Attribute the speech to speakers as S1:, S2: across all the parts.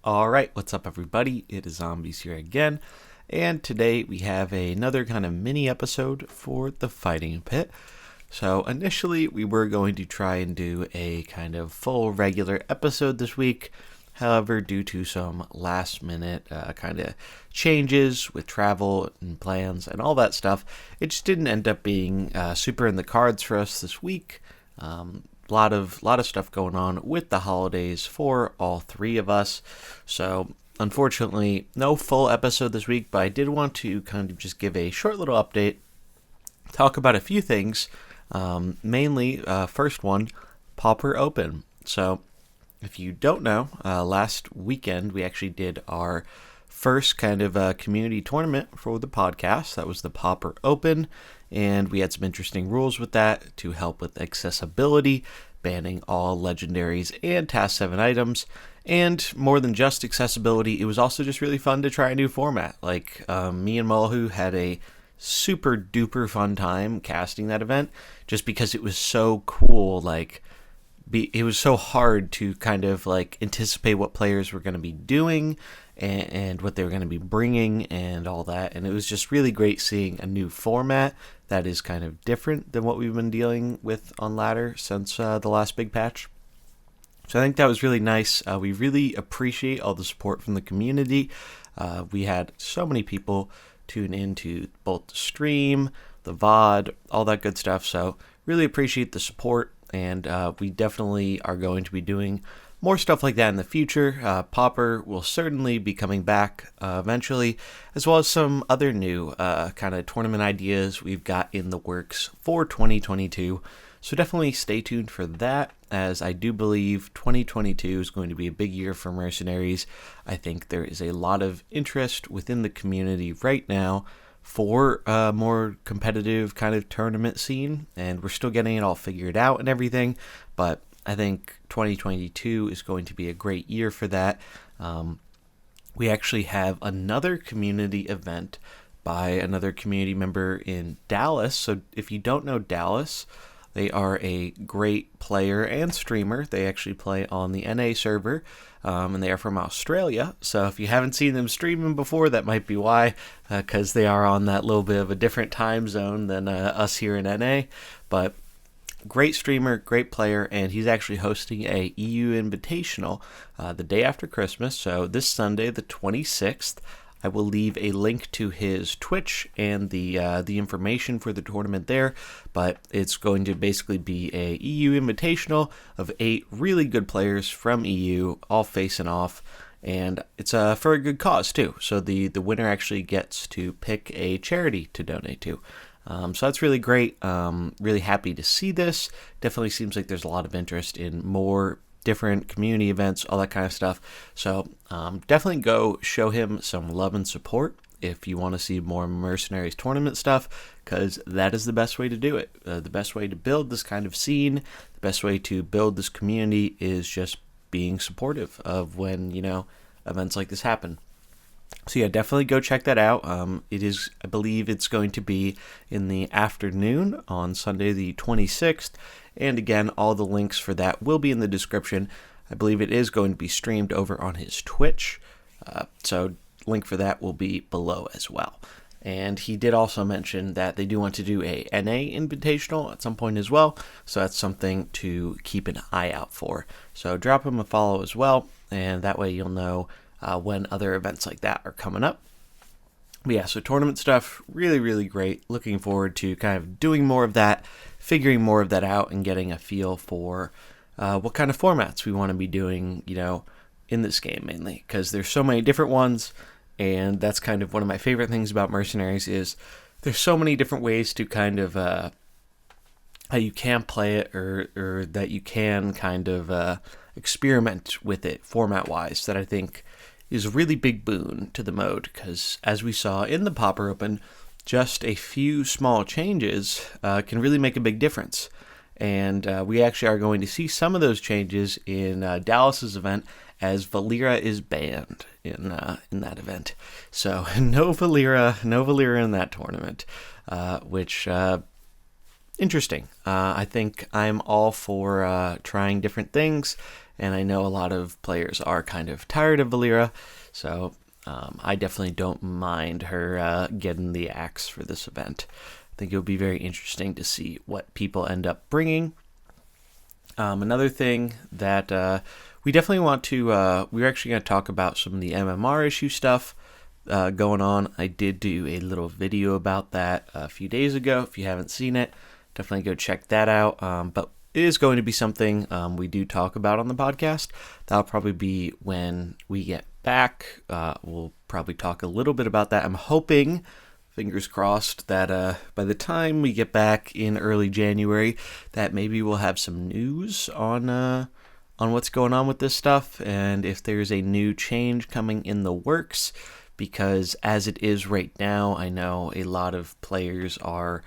S1: Alright, what's up everybody? It is Zombies here again, and today we have another kind of mini episode for the Fighting Pit. So initially we were going to try and do a kind of full regular episode this week. However, due to some last minute kind of changes with travel and plans and all that stuff, it just didn't end up being super in the cards for us this week. Lot of stuff going on with the holidays for all three of us. So unfortunately, no full episode this week, but I did want to kind of just give a short little update, talk about a few things. Mainly, first one, Pauper Open. So if you don't know, last weekend we actually did our first kind of community tournament for the podcast. That was the Pauper Open, and we had some interesting rules with that to help with accessibility, banning all legendaries and Task 7 items. And more than just accessibility, it was also just really fun to try a new format. Like, me and Mullahoo had a super duper fun time casting that event, just because it was so cool. Like, it was so hard to kind of like anticipate what players were going to be doing and what they were going to be bringing and all that. And it was just really great seeing a new format that is kind of different than what we've been dealing with on ladder since the last big patch. So I think that was really nice. We really appreciate all the support from the community. We had so many people tune into both the stream, the VOD, all that good stuff. So really appreciate the support. And we definitely are going to be doing more stuff like that in the future. Pauper will certainly be coming back eventually, as well as some other new kind of tournament ideas we've got in the works for 2022. So definitely stay tuned for that, as I do believe 2022 is going to be a big year for Mercenaries. I think there is a lot of interest within the community right now for a more competitive kind of tournament scene, and we're still getting it all figured out and everything, but I think 2022 is going to be a great year for that. We actually have another community event by another community member in Dallas. So if you don't know Dallas, they are a great player and streamer. They actually play on the NA server, and they are from Australia. So if you haven't seen them streaming before, that might be why, because they are on that little bit of a different time zone than us here in NA. But great streamer, great player, and he's actually hosting a EU Invitational the day after Christmas. So this Sunday, the 26th. I will leave a link to his Twitch and the information for the tournament there, but it's going to basically be a EU Invitational of 8 really good players from EU, all facing off, and it's for a good cause too. So the winner actually gets to pick a charity to donate to. So that's really great. Really happy to see this. Definitely seems like there's a lot of interest in more different community events, all that kind of stuff. So definitely go show him some love and support if you want to see more Mercenaries tournament stuff, because that is the best way to do it. The best way to build this kind of scene, the best way to build this community is just being supportive of when, events like this happen. So yeah, definitely go check that out. I believe it's going to be in the afternoon on Sunday the 26th. And again, all the links for that will be in the description. I believe it is going to be streamed over on his Twitch. So link for that will be below as well. And he did also mention that they do want to do a NA Invitational at some point as well. So that's something to keep an eye out for. So drop him a follow as well. And that way you'll know when other events like that are coming up. But yeah, so tournament stuff, really, really great. Looking forward to kind of doing more of that, figuring more of that out, and getting a feel for what kind of formats we want to be doing, in this game mainly. Because there's so many different ones, and that's kind of one of my favorite things about Mercenaries is there's so many different ways to kind of how you can play it or that you can kind of experiment with it format-wise, that I think is a really big boon to the mode, because as we saw in the Pauper Open, just a few small changes can really make a big difference. And we actually are going to see some of those changes in Dallas's event, as Valera is banned in that event. So no Valera in that tournament, which interesting. I think I'm all for trying different things, and I know a lot of players are kind of tired of Valera, so I definitely don't mind her getting the axe for this event. I think it'll be very interesting to see what people end up bringing. Another thing that we definitely want to, we're actually going to talk about some of the MMR issue stuff going on. I did do a little video about that a few days ago. If you haven't seen it, definitely go check that out. But it is going to be something we do talk about on the podcast. That'll probably be when we get back. We'll probably talk a little bit about that. I'm hoping, fingers crossed, that by the time we get back in early January, that maybe we'll have some news on what's going on with this stuff, and if there's a new change coming in the works, because as it is right now, I know a lot of players are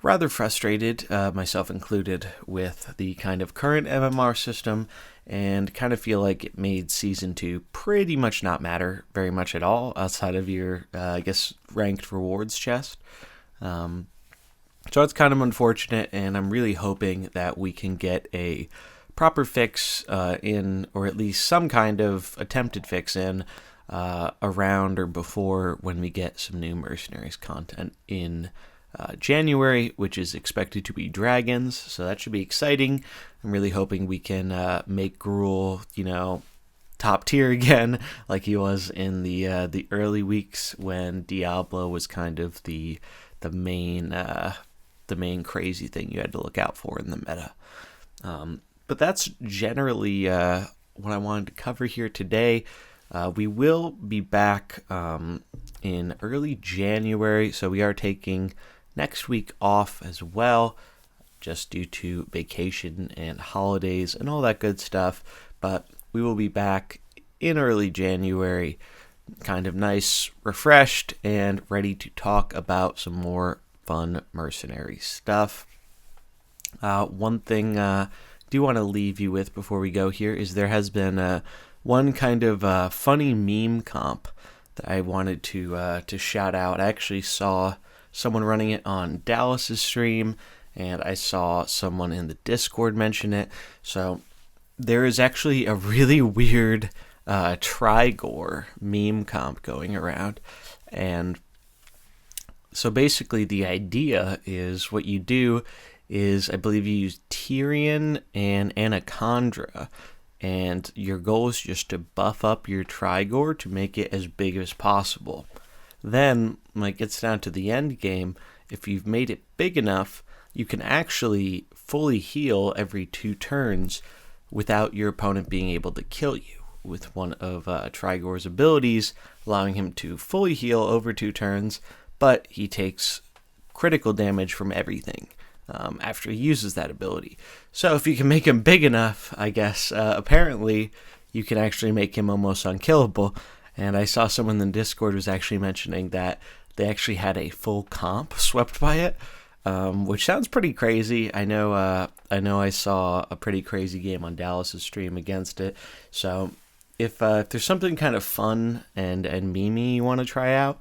S1: rather frustrated, myself included, with the kind of current MMR system, and kind of feel like it made Season 2 pretty much not matter very much at all outside of your, ranked rewards chest. So it's kind of unfortunate, and I'm really hoping that we can get a proper fix in, or at least some kind of attempted fix in, around or before when we get some new Mercenaries content in January, which is expected to be dragons, so that should be exciting. I'm really hoping we can make Gruul, top tier again, like he was in the early weeks when Diablo was kind of the main crazy thing you had to look out for in the meta. But that's generally what I wanted to cover here today. We will be back in early January, so we are taking next week off as well, just due to vacation and holidays and all that good stuff. But we will be back in early January, kind of nice, refreshed, and ready to talk about some more fun mercenary stuff. One thing I do want to leave you with before we go here is there has been one kind of funny meme comp that I wanted to shout out. I actually saw someone running it on Dallas's stream, and I saw someone in the Discord mention it. So there is actually a really weird Trigor meme comp going around. And so basically the idea is what you do is, I believe you use Tyrion and Anacondra, and your goal is just to buff up your Trigor to make it as big as possible. Then, when it gets down to the end game, if you've made it big enough, you can actually fully heal every 2 turns without your opponent being able to kill you, with one of Trigor's abilities allowing him to fully heal over 2 turns, but he takes critical damage from everything after he uses that ability. So if you can make him big enough, I guess, apparently you can actually make him almost unkillable. And I saw someone in the Discord was actually mentioning that they actually had a full comp swept by it, which sounds pretty crazy. I know I saw a pretty crazy game on Dallas's stream against it. So if there's something kind of fun and memey you want to try out,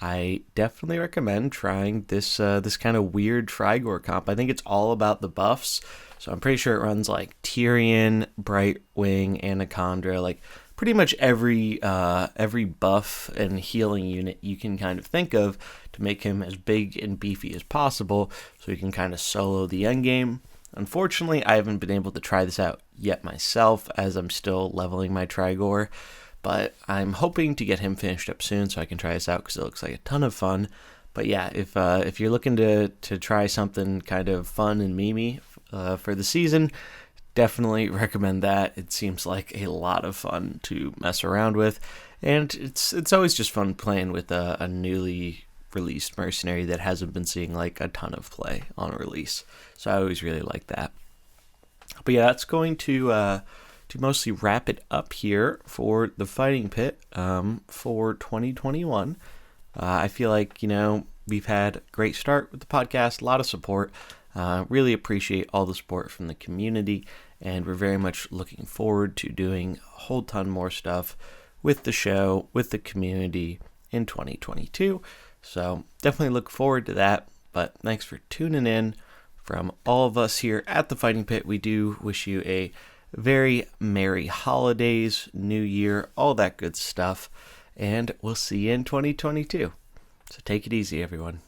S1: I definitely recommend trying this kind of weird Trigor comp. I think it's all about the buffs. So I'm pretty sure it runs like Tyrion, Brightwing, Anacondra, like pretty much every buff and healing unit you can kind of think of to make him as big and beefy as possible, so he can kind of solo the end game. Unfortunately, I haven't been able to try this out yet myself, as I'm still leveling my Trigor, but I'm hoping to get him finished up soon so I can try this out because it looks like a ton of fun. But yeah, if you're looking to try something kind of fun and memey for the season, definitely recommend that. It seems like a lot of fun to mess around with, and it's always just fun playing with a newly released mercenary that hasn't been seeing like a ton of play on release. So I always really like that. But yeah, that's going to mostly wrap it up here for the Fighting Pit for 2021. I feel like we've had a great start with the podcast, a lot of support. Really appreciate all the support from the community, and we're very much looking forward to doing a whole ton more stuff with the show, with the community in 2022. So definitely look forward to that. But thanks for tuning in from all of us here at the Fighting Pit, we do wish you a very merry holidays, new year, all that good stuff, and we'll see you in 2022. So take it easy, everyone.